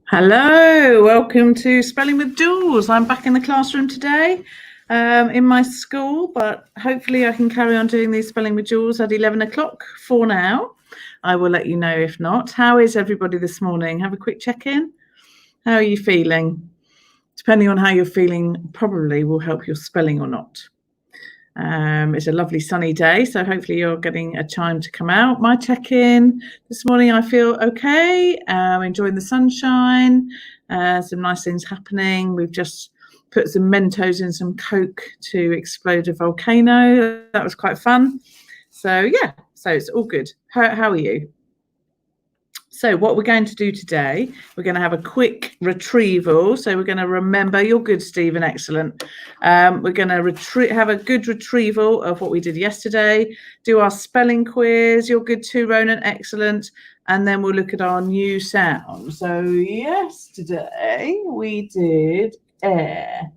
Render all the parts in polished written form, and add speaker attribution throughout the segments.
Speaker 1: Hello, welcome to Spelling with Jules. I'm back in the classroom today in my school, but hopefully I can carry on doing these Spelling with Jules at 11 o'clock for now. I will let you know if not. How is everybody this morning? Have a quick check-in. How are you feeling? Depending on how you're feeling, probably will help your spelling or not. It's a lovely sunny day, so hopefully you're getting a time to come out. My check-in this morning, I feel okay, enjoying the sunshine, some nice things happening. We've just put some Mentos in some Coke to explode a volcano. That was quite fun. So yeah, so it's all good. How are you? So what we're going to do today, we're going to have a quick retrieval. So we're going to remember, you're good, Stephen, excellent. We're going to have a good retrieval of what we did yesterday, do our spelling quiz. You're good too, Ronan, excellent. And then we'll look at our new sound. So yesterday we did air.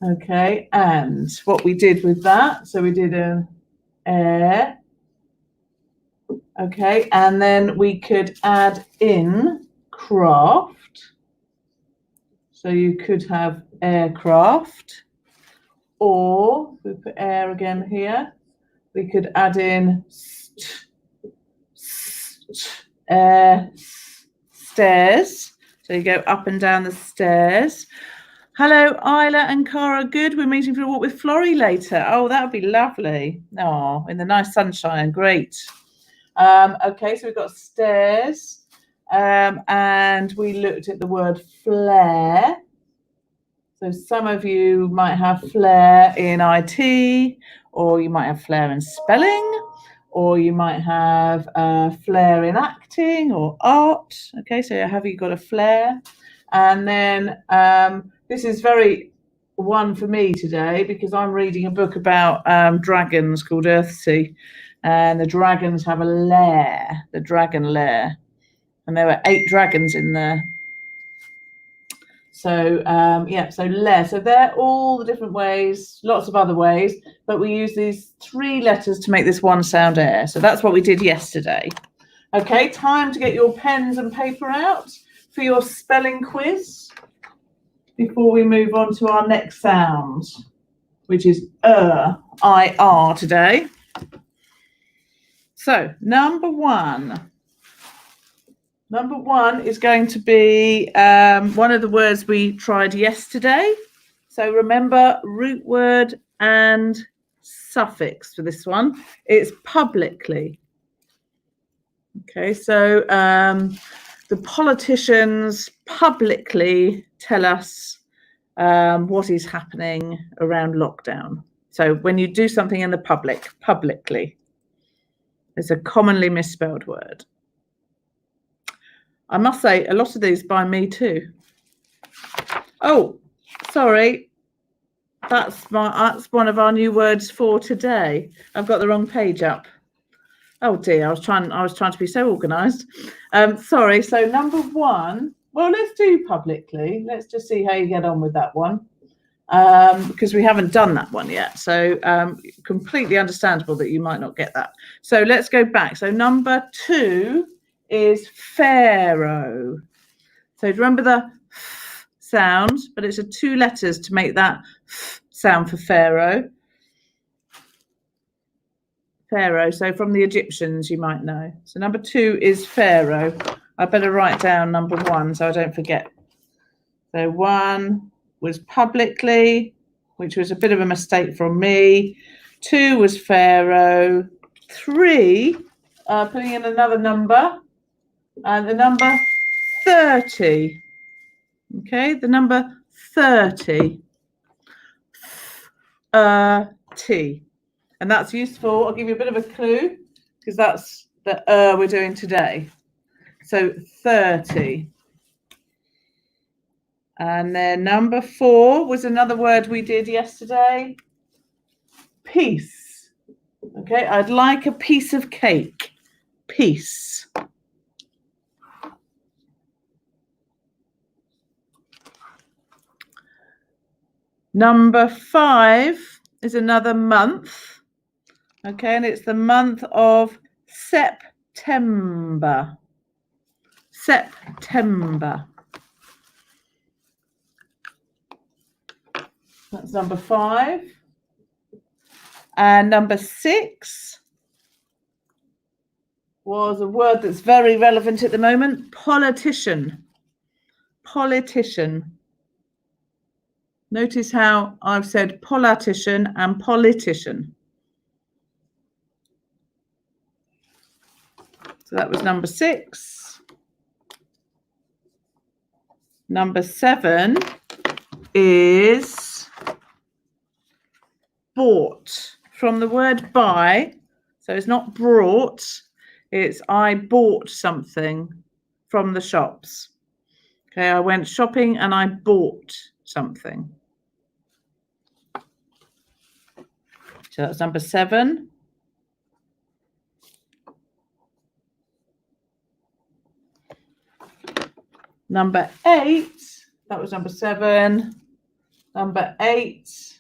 Speaker 1: Okay, and what we did with that, so we did an air. Okay, and then we could add in craft. So you could have aircraft, or we put air again here. We could add in stairs. So you go up and down the stairs. Hello, Isla and Cara. Good. We're meeting for a walk with Florrie later. Oh, that would be lovely. Oh, in the nice sunshine. Great. Okay, so we've got stairs, and we looked at the word flare. So some of you might have flair in IT, or you might have flair in spelling, or you might have flair in acting or art. Okay, so have you got a flair? And then this is very one for me today because I'm reading a book about dragons called Earthsea. And the dragons have a lair, the dragon lair. And there were 8 dragons in there. So, yeah, so lair. So they're all the different ways, lots of other ways, but we use these 3 letters to make this one sound air. So that's what we did yesterday. Okay, time to get your pens and paper out for your spelling quiz before we move on to our next sound, which is I-R today. So number one is going to be one of the words we tried yesterday. So remember root word and suffix for this one. It's publicly. Okay, so the politicians publicly tell us what is happening around lockdown. So when you do something in the public, publicly. It's a commonly misspelled word. I must say, a lot of these by me too. Oh, sorry. That's one of our new words for today. I've got the wrong page up. Oh dear, I was trying to be so organised. Sorry. So number 1. Well, let's do publicly. Let's just see how you get on with that one. Because we haven't done that one yet. So completely understandable that you might not get that. So let's go back. So number 2 is pharaoh. So remember the f sound, but it's 2 letters to make that f sound for pharaoh. Pharaoh. So from the Egyptians, you might know. So number 2 is pharaoh. I better write down number 1 so I don't forget. So 1 was publicly, which was a bit of a mistake from me. 2 was pharaoh. 3, putting in another number, and the number 30. Okay, the number 30. T. And that's useful. I'll give you a bit of a clue because that's the we're doing today. So 30. And then number 4 was another word we did yesterday. Piece. Okay, I'd like a piece of cake. Piece. Number 5 is another month. Okay, and it's the month of September. September. That's number 5. And number 6 was a word that's very relevant at the moment, politician. Politician. Notice how I've said politician and politician. So that was number 6. Number 7 is bought, from the word buy. So it's not brought, it's I bought something from the shops. Okay, I went shopping and I bought something. So that's number 7. Number 8, that was number 7. Number 8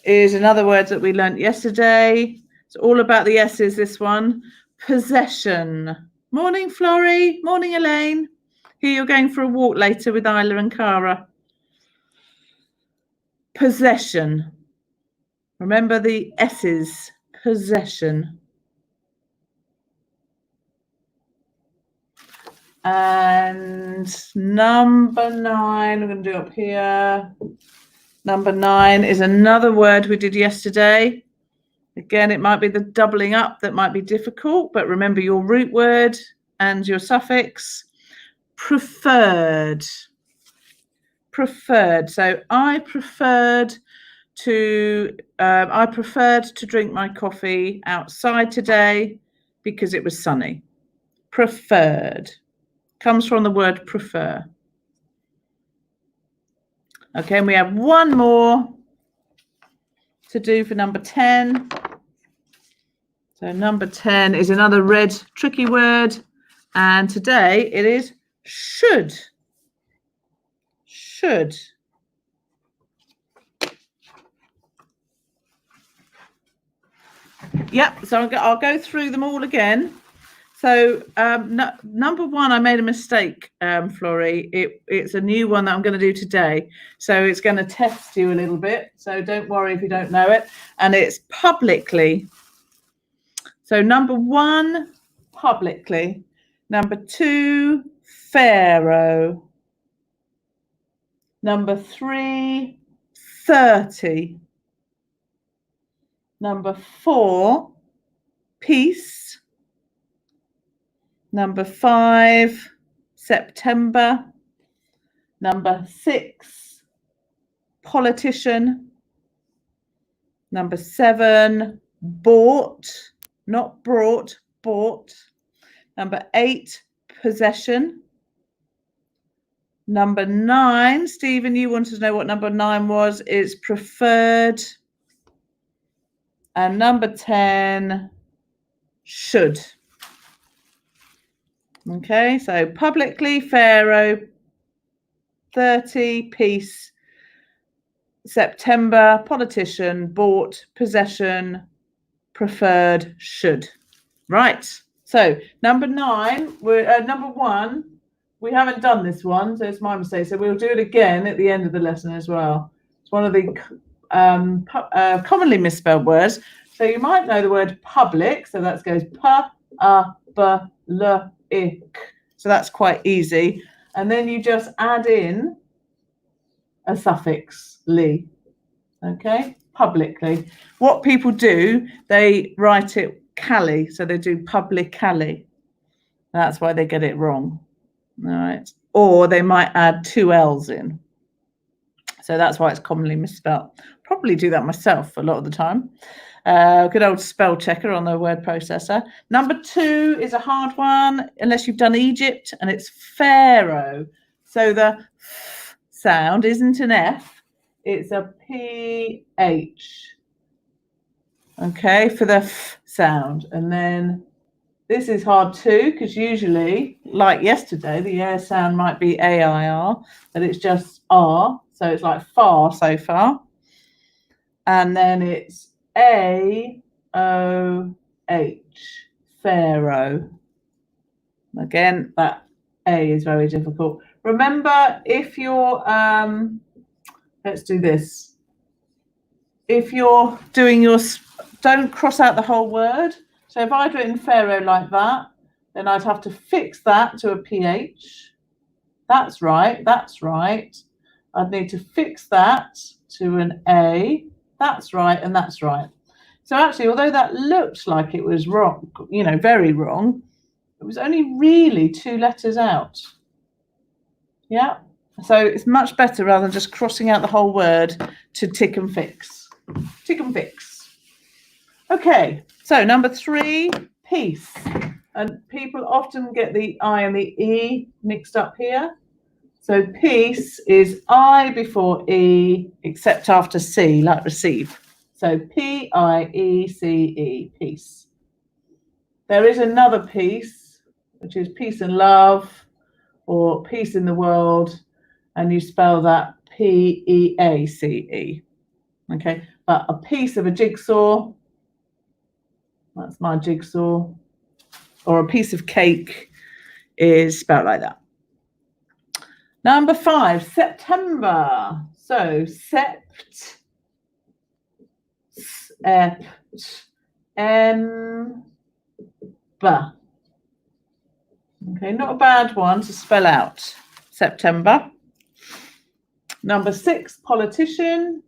Speaker 1: is another word that we learnt yesterday. It's all about the S's, this one. Possession. Morning, Florrie. Morning, Elaine. Here you're going for a walk later with Isla and Cara. Possession. Remember the S's. Possession. And number 9, we're going to do up here. Number 9 is another word we did yesterday. Again, it might be the doubling up that might be difficult, but remember your root word and your suffix. Preferred. Preferred. So I preferred to drink my coffee outside today because it was sunny. Preferred. Comes from the word prefer. Okay, and we have one more to do for number 10. So number 10 is another red tricky word, and today it is should. Should. Yep, so I'll go through them all again. So number 1, I made a mistake, Florrie. It's a new one that I'm going to do today. So it's going to test you a little bit. So don't worry if you don't know it. And it's publicly. So number 1, publicly. Number 2, Pharaoh. Number 3, 30. Number 4, peace. Number 5, September. Number 6, politician. Number 7, bought, not brought, bought. Number 8, possession. Number 9, Stephen, you wanted to know what number 9 was, is preferred. And number 10, should. Okay, so publicly, Pharaoh, 30, peace, September, politician, bought, possession, preferred, should. Right, so number 9, number 1, we haven't done this one, so it's my mistake. So we'll do it again at the end of the lesson as well. It's one of the commonly misspelled words. So you might know the word public, so that goes pa-a-b-l-ik. So that's quite easy. And then you just add in a suffix, ly. Okay, publicly. What people do, they write it cali, so they do publically. That's why they get it wrong. All right. Or they might add 2 L's in. So that's why it's commonly misspelled. Probably do that myself a lot of the time. Good old spell checker on the word processor. Number 2 is a hard one, unless you've done Egypt, and it's Pharaoh. So the f sound isn't an F, it's a PH. Okay, for the f sound. And then this is hard too, because usually, like yesterday, the air sound might be AIR, but it's just R. So it's like far so far. And then it's AOH, Pharaoh. Again, that A is very difficult. Remember, if you're, let's do this. If you're doing your, don't cross out the whole word. So if I'd written Pharaoh like that, then I'd have to fix that to a PH. That's right, that's right. I'd need to fix that to an A. That's right, and that's right. So actually, although that looked like it was wrong, you know, very wrong, it was only really 2 letters out. Yeah. So it's much better rather than just crossing out the whole word to tick and fix. Tick and fix. Okay, so number 3, peace. And people often get the I and the E mixed up here. So peace is I before E, except after C, like receive. So P-I-E-C-E, peace. There is another peace, which is peace and love, or peace in the world, and you spell that P-E-A-C-E. Okay, but a piece of a jigsaw, that's my jigsaw, or a piece of cake is spelled like that. Number 5, September. So sept, Okay, not a bad one to spell out. September. Number 6, politician.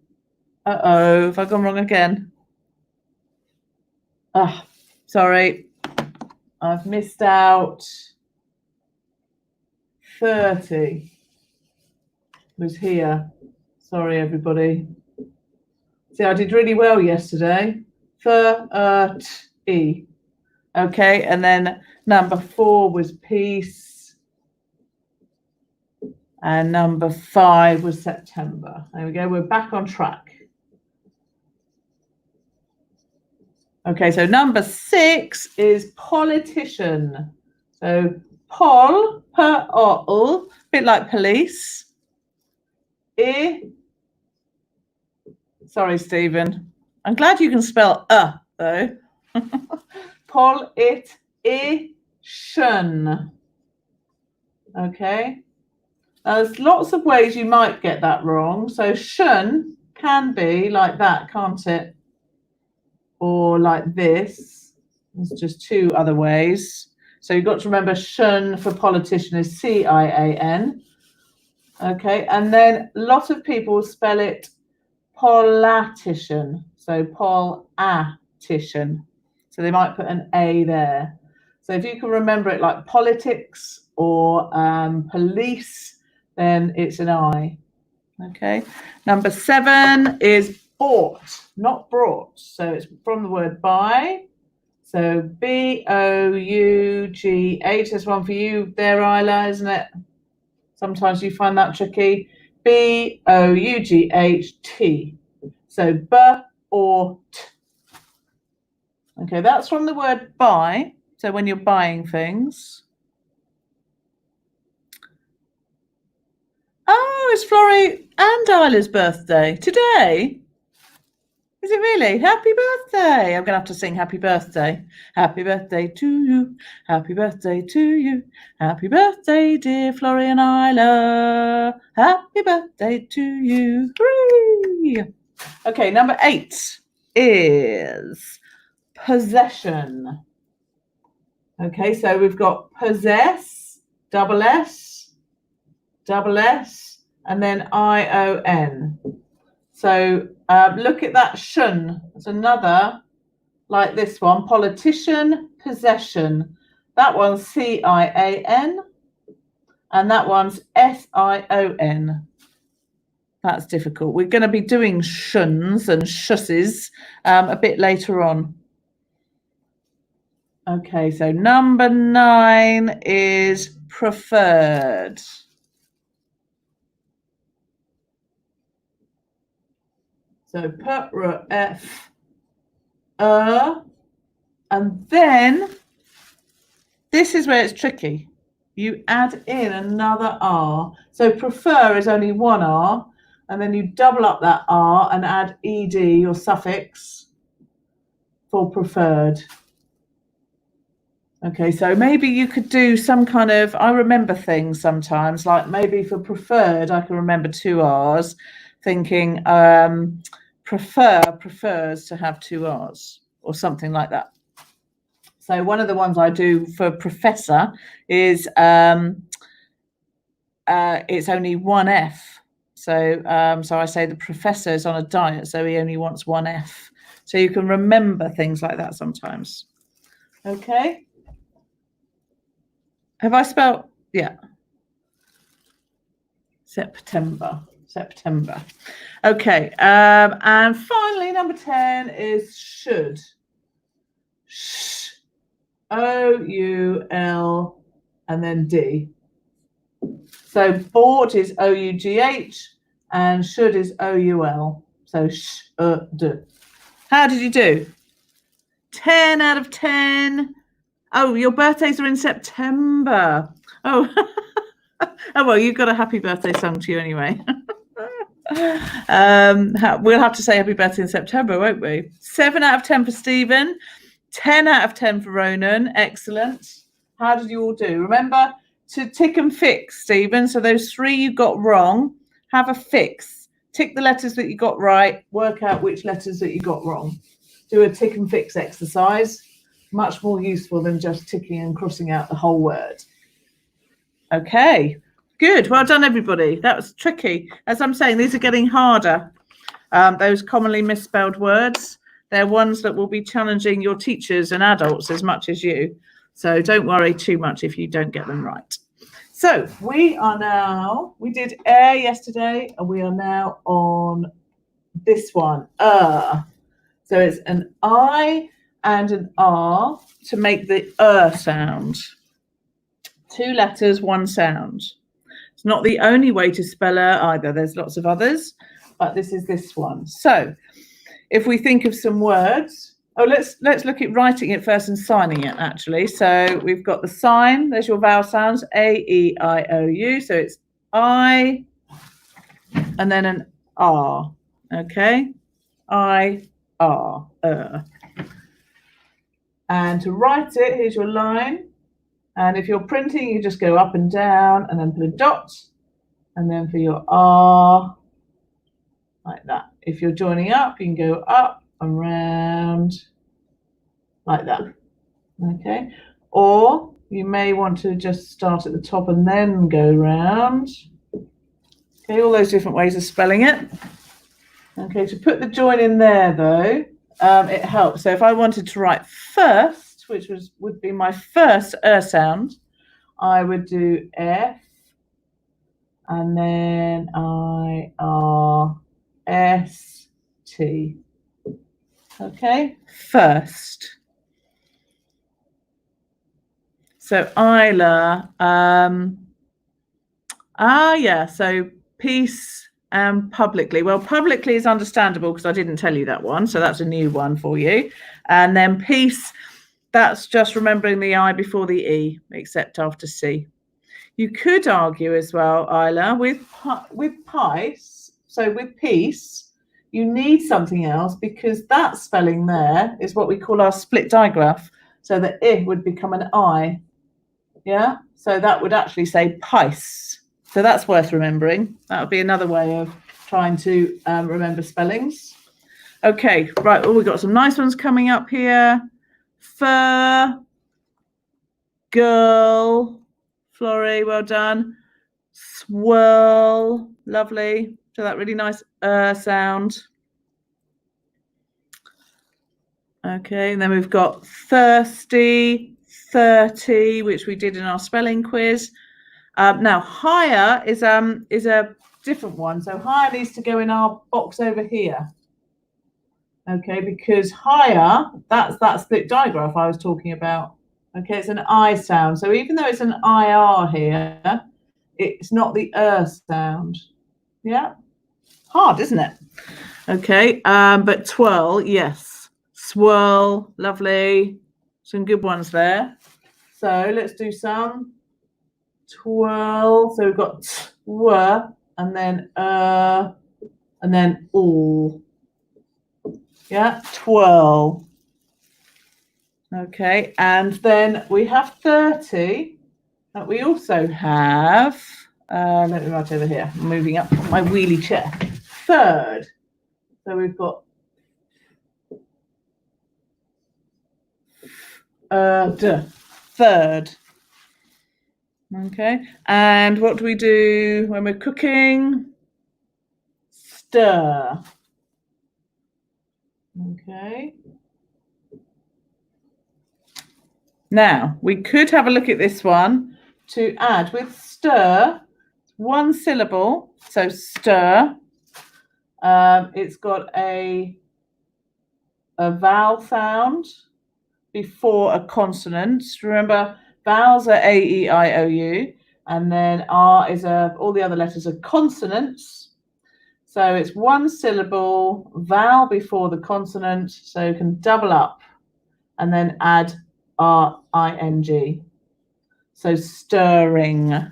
Speaker 1: Uh-oh, have I gone wrong again? Ah, sorry. I've missed out. 30 was here. Sorry, everybody. See, I did really well yesterday. 30. Okay, and then number 4 was peace. And number 5 was September. There we go. We're back on track. Okay, so number 6 is politician. So pol, p-o-l, a bit like police. Sorry, Stephen. I'm glad you can spell though. Politician. Okay. There's lots of ways you might get that wrong. So shun can be like that, can't it? Or like this. There's just 2 other ways. So you've got to remember shun for politician is C-I-A-N. Okay, and then a lot of people spell it politician. So politician. So they might put an A there. So if you can remember it like politics or police, then it's an I. Okay. Number 7 is bought, not brought. So it's from the word buy. So B-O-U-G-H. There's one for you there, Isla, isn't it? Sometimes you find that tricky. B-O-U-G-H-T. So b-or-t. Okay, that's from the word buy. So when you're buying things. Oh, it's Florrie and Isla's birthday today. Is it really? Happy birthday. I'm going to have to sing happy birthday. Happy birthday to you. Happy birthday to you. Happy birthday, dear Florrie and Isla. Happy birthday to you. Hooray! Okay, number 8 is possession. Okay, so we've got possess, double S, and then I-O-N. So look at that shun. It's another like this one. Politician, possession. That one's C-I-A-N. And that one's S-I-O-N. That's difficult. We're going to be doing shuns and shusses a bit later on. Okay, so number 9 is preferred. So P-R-F, and then this is where it's tricky. You add in another R. So prefer is only 1 R, and then you double up that R and add ED or suffix for preferred. Okay, so maybe you could do some kind of, I remember things sometimes, like maybe for preferred, I can remember 2 R's, thinking prefers to have 2 R's or something like that. So one of the ones I do for professor is it's only 1 F. So I say the professor is on a diet, so he only wants 1 F. So you can remember things like that sometimes. Okay. Have I spelled? Yeah. September. Okay. And finally, number 10 is should. O-U-L and then D. So bought is O-U-G-H and should is O-U-L. So should. How did you do? 10 out of 10. Oh, your birthdays are in September. Oh, oh well, you've got a happy birthday song to you anyway. We'll have to say happy birthday in September, won't we? 7 out of 10 for Stephen. 10 out of 10 for Ronan. Excellent. How did you all do? Remember to tick and fix, Stephen. So those 3 you got wrong, have a fix. Tick the letters that you got right. Work out which letters that you got wrong. Do a tick and fix exercise. Much more useful than just ticking and crossing out the whole word. Okay, good. Well done, everybody. That was tricky. As I'm saying, these are getting harder. Those commonly misspelled words, they're ones that will be challenging your teachers and adults as much as you. So don't worry too much if you don't get them right. So we did air yesterday, and we are now on this one. So it's an I and an R to make the sound. 2 letters, 1 sound. It's not the only way to spell either. There's lots of others, but this is this one. So if we think of some words, let's look at writing it first and signing it, actually. So we've got the sign. There's your vowel sounds, A-E-I-O-U. So it's I and then an R. Okay, I-R. And to write it, here's your line. And if you're printing, you just go up and down and then put a dot. And then for your R, like that. If you're joining up, you can go up and round like that. Okay. Or you may want to just start at the top and then go round. Okay, all those different ways of spelling it. Okay, to put the join in there, though, it helps. So if I wanted to write first, which would be my first sound, I would do F and then I-R-S-T. Okay, first. So Isla, yeah, so peace and publicly. Well, publicly is understandable because I didn't tell you that one, so that's a new one for you. And then peace, that's just remembering the I before the E, except after C. You could argue as well, Isla, with pice, so with peace, you need something else because that spelling there is what we call our split digraph. So the I would become an I. Yeah, so that would actually say pice. So that's worth remembering. That would be another way of trying to remember spellings. Okay, right. Oh, we've got some nice ones coming up here. Fur, girl, Florrie, well done. Swirl, lovely. So that really nice sound. Okay, and then we've got thirsty, 30, which we did in our spelling quiz. Now higher is a different one. So higher needs to go in our box over here. Okay, because higher, that's that split digraph I was talking about. Okay, it's an I sound. So even though it's an IR here, it's not the sound. Yeah, hard, isn't it? Okay, but twirl, yes. Swirl, lovely. Some good ones there. So let's do some. Twirl. So we've got twir and then all. Yeah, twirl. Okay, and then we have 30, but we also have, let me write over here, I'm moving up my wheelie chair. Third. So we've got third. Okay, and what do we do when we're cooking? Stir. Okay. Now, we could have a look at this one to add with stir, one syllable, so stir. It's got a vowel sound before a consonant. Remember, vowels are A, E, I, O, U, and then R is all the other letters are consonants. So it's one syllable, vowel before the consonant, so you can double up and then add R-I-N-G. So stirring.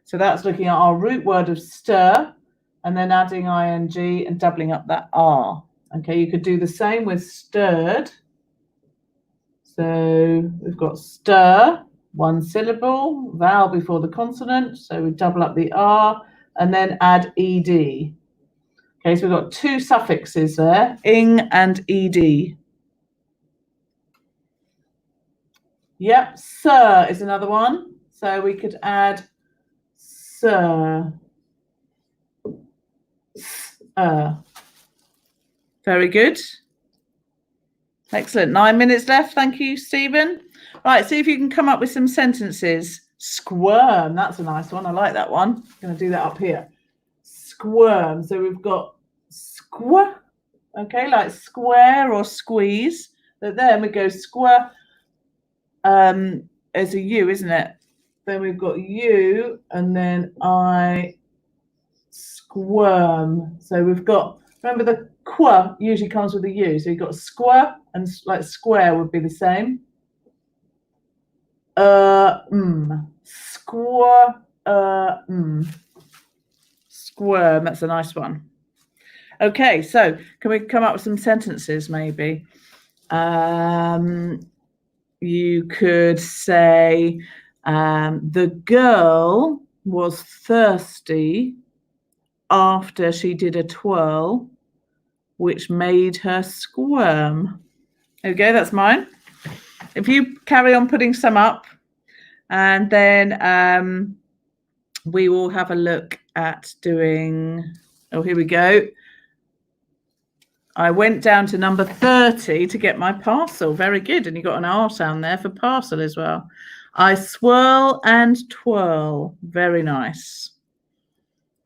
Speaker 1: So that's looking at our root word of stir and then adding ing and doubling up that R. Okay, you could do the same with stirred. So we've got stir, one syllable, vowel before the consonant. So we double up the R and then add ed. Okay, so we've got two suffixes there, ing and ed. Yep, sir is another one. So we could add sir. Very good. Excellent. 9 minutes left. Thank you, Stephen. Right, see if you can come up with some sentences. Squirm. That's a nice one. I like that one. I'm going to do that up here. Squirm. So we've got squir. Okay, like square or squeeze. But then we go squir. As a U, isn't it? Then we've got U, and then I squirm. So we've got, remember the qua usually comes with a U. So you've got squir, and like square would be the same. Squir, squirm. That's a nice one. Okay, so can we come up with some sentences maybe? You could say, the girl was thirsty after she did a twirl, which made her squirm. Okay, that's mine. If you carry on putting some up, and then we will have a look at doing, oh, here we go. I went down to number 30 to get my parcel. Very good. And you got an R sound there for parcel as well. I swirl and twirl. Very nice.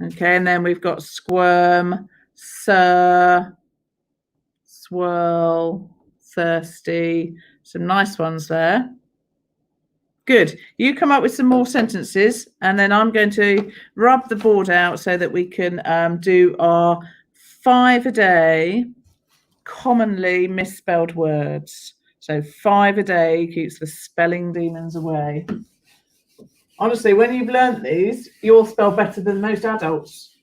Speaker 1: Okay, and then we've got squirm, sir, swirl, thirsty. Some nice ones there. Good. You come up with some more sentences, and then I'm going to rub the board out so that we can do our 5 a day commonly misspelled words. So 5 a day keeps the spelling demons away. Honestly, when you've learnt these, you'll spell better than most adults.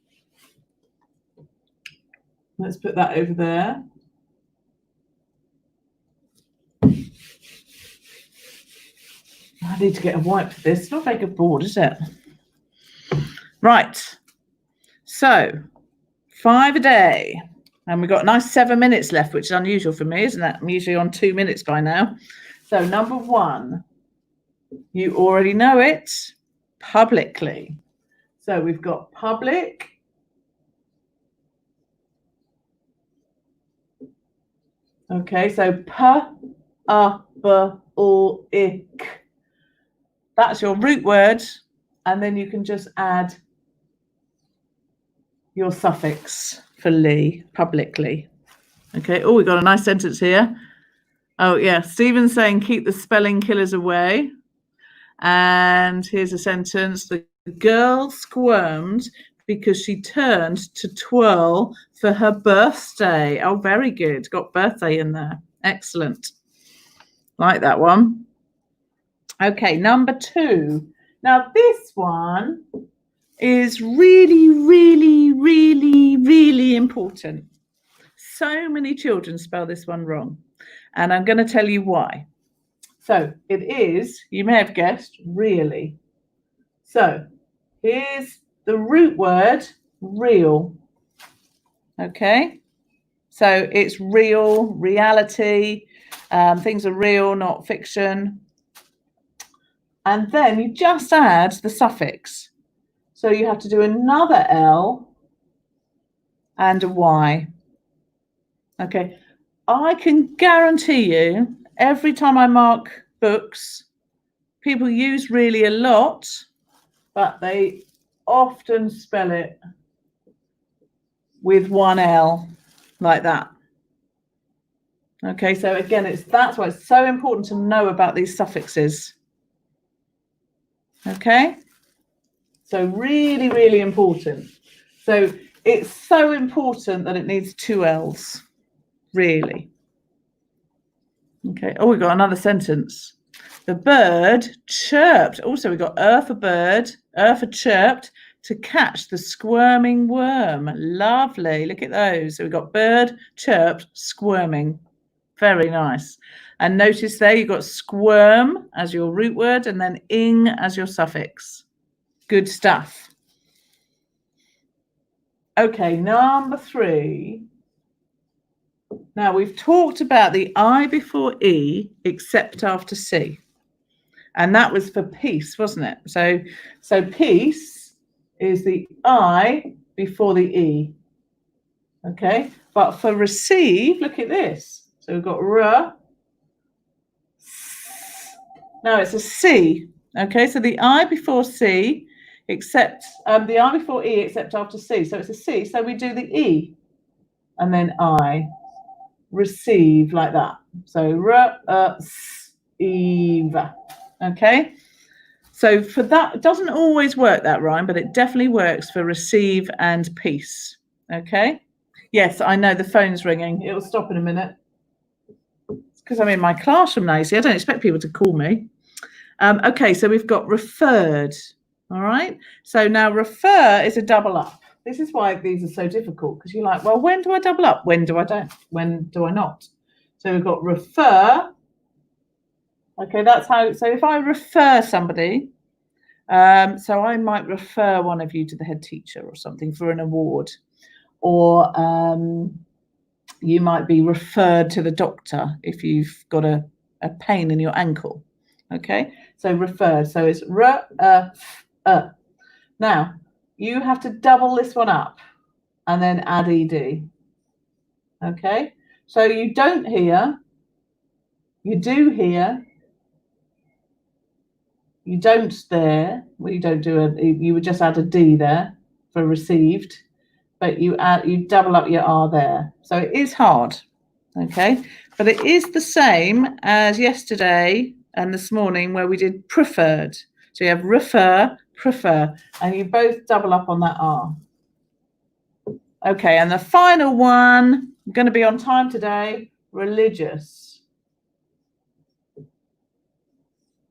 Speaker 1: Let's put that over there. I need to get a wipe for this. It's not very good board, is it? Right. So 5 a day. And we've got a nice 7 minutes left, which is unusual for me, isn't it? I'm usually on 2 minutes by now. So number 1, you already know it, publicly. So we've got public. Okay, so p-a-b-l-i-c. That's your root word. And then you can just add your suffix for ly, publicly. Okay. Oh, we got a nice sentence here. Oh, yeah. Stephen's saying keep the spelling killers away. And here's a sentence. The girl squirmed because she turned to twirl for her birthday. Oh, very good. Got birthday in there. Excellent. Like that one. Okay, number 2. Now, this one is really, really, really, really important. So many children spell this one wrong, and I'm going to tell you why. So it is, you may have guessed, really. So here's the root word, real. Okay, so it's real, reality. Things are real, not fiction. And then you just add the suffix. So you have to do another L and a Y. Okay, I can guarantee you every time I mark books, people use really a lot, but they often spell it with one L like that. Okay, so again, that's why it's so important to know about these suffixes. Okay, so really, really important. So it's so important that it needs two L's, really. Okay, oh, we've got another sentence. The bird chirped. Also, we've got for bird, for chirped to catch the squirming worm. Lovely. Look at those. So we've got bird, chirped, squirming. Very nice. And notice there you've got squirm as your root word and then ing as your suffix. Good stuff. Okay, number 3. Now, we've talked about the I before E except after C. And that was for peace, wasn't it? So peace is the I before the E. Okay, but for receive, look at this. So we've got R. Now it's a C. Okay, so the I before C except the I before E except after C. So it's a C. So we do the E and then I. Receive like that. So receive. Okay. So for that, it doesn't always work that rhyme, but it definitely works for receive and peace. Okay. Yes, I know the phone's ringing. It will stop in a minute. It's because I'm in my classroom now. See, I don't expect people to call me. Okay, so we've got referred. All right. So now refer is a double up. This is why these are so difficult, because you're like, well, when do I double up? When do I don't? When do I not? So we've got refer. Okay, that's how. So if I refer somebody, so I might refer one of you to the head teacher or something for an award, or you might be referred to the doctor if you've got a pain in your ankle. Okay, so referred. So it's Now, you have to double this one up and then add ed. Okay, so you don't hear, you do hear, you don't there. Well, you don't do it. You would just add a d there for received, but you double up your r there. So it is hard. Okay, but it is the same as yesterday and this morning where we did preferred. So you have refer, prefer, and you both double up on that R. Okay, and the final one, I'm going to be on time today, religious.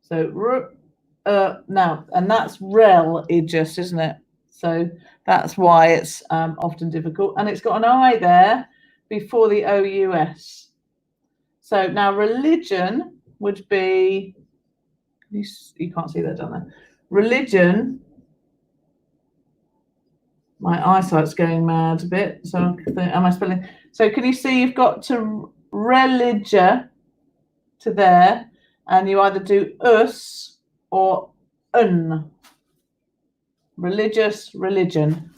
Speaker 1: So now, and that's religious, isn't it? So that's why it's often difficult. And it's got an I there before the O-U-S. So now religion would be, you can't see that down there. Religion, my eyesight's going mad a bit. So am I spelling? So can you see you've got to religia to there, and you either do us or un. Religious, religion.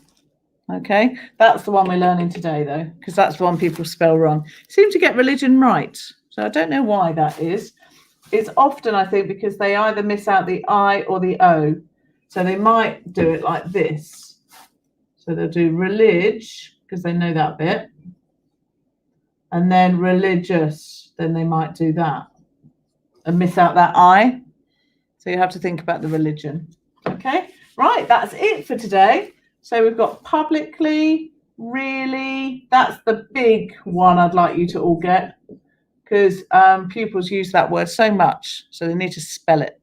Speaker 1: Okay, that's the one we're learning today, though, because that's the one people spell wrong. Seem to get religion right, so I don't know why that is. It's often, I think, because they either miss out the I or the O, so they might do it like this. So they'll do relig, because they know that bit, and then religious, then they might do that and miss out that I. So you have to think about the religion. Okay, right, that's it for today. So we've got publicly, really, that's the big one I'd like you to all get, because pupils use that word so much, so they need to spell it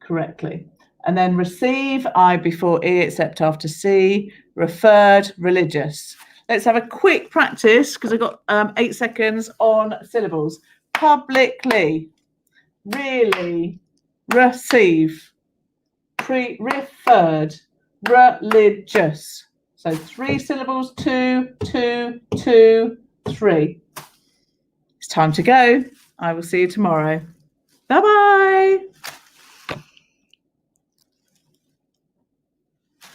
Speaker 1: correctly. And then receive, I before E except after C, referred, religious. Let's have a quick practice, because I've got 8 seconds on syllables. Publicly. really, receive, referred, religious. So 3 syllables, 2, 2, 2, 3. It's time to go. I will see you tomorrow. Bye-bye.